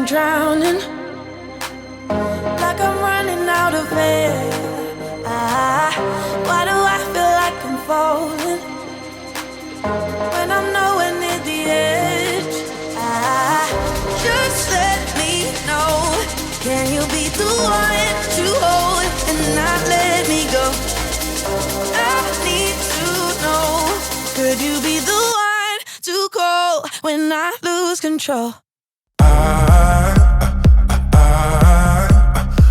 drowning, like I'm running out of air. Why do I feel like I'm falling when I'm nowhere near the edge? Just let me know. Can you be the one to hold and not let me go? I need to know. Could you be the one to call when I lose control?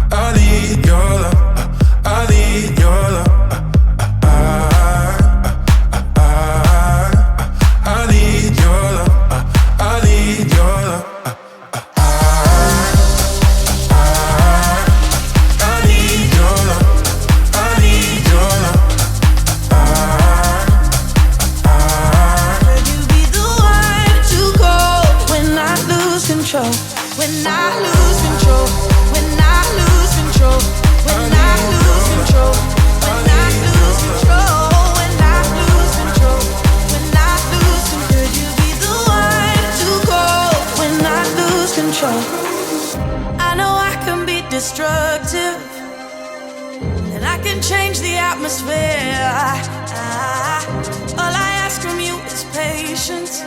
I need your love. I need your love. I need your love. I need your love. I need your love. I need your love. Could you be the one to call when I lose control? When I lose control. When I lose control. When I lose control. When I lose control. When I lose control. When I lose control. Could you be the one to call when I lose control? I know I can be destructive, and I can change the atmosphere. All I ask from you is patience,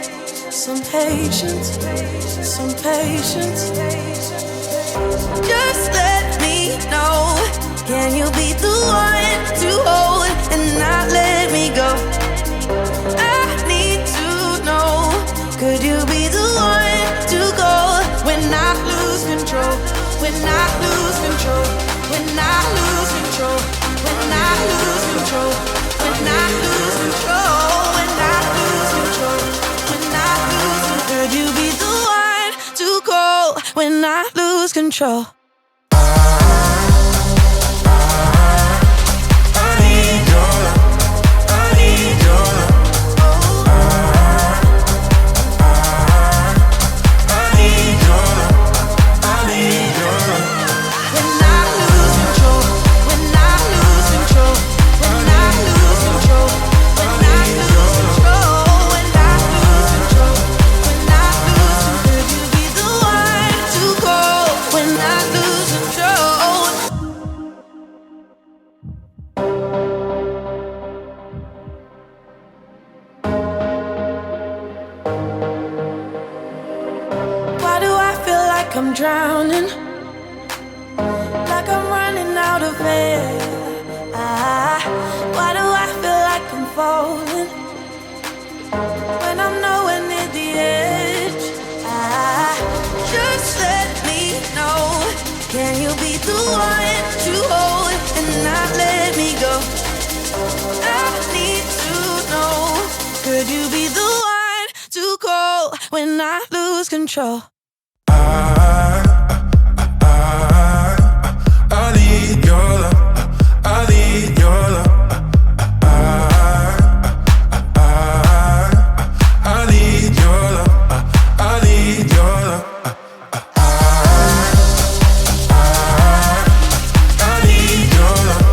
some patience, some patience. Just let me know. Can you be the one to hold and not let me go? I need to know. Could you be the one to go when I lose control? When I lose control. When I lose control. When I lose control. When I lose control. When I lose control. When I lose control. Could you be the one to call when I lose control? I'm drowning, like I'm running out of air. Why do I feel like I'm falling when I'm nowhere near the edge? Just let me know. Can you be the one to hold and not let me go? I need to know. Could you be the one to call when I lose control? I need your love. I need your love. I need your love. I need your love. I need your love.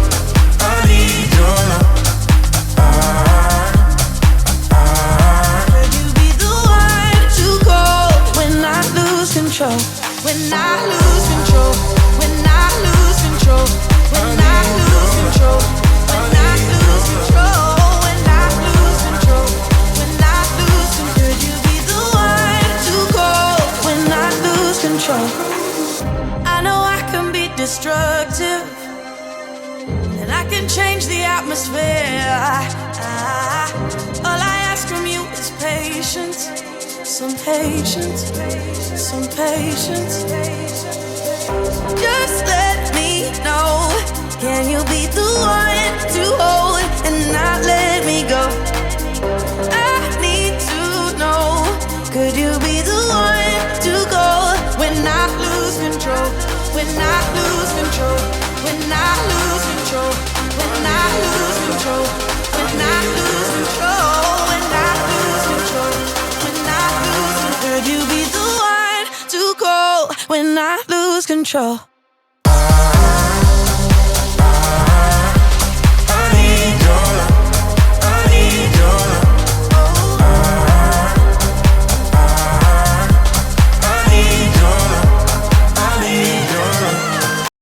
I need your love. Could you be the one to call when I lose control? When I lose control. When I lose control. When I lose control. When I lose control. When I lose control. When I lose control. Could you be the one to call when I lose control? I know I can be destructive, and I can change the atmosphere. All I ask from you is patience, some patience, some patience. Just let me know. Can you be the one to hold and not let me go? I need to know. Could you be the one to go when I lose control? When I lose control. When I lose control. When I lose control. When I lose control. When I lose control. When I lose control. Could you be the one to call when I lose control?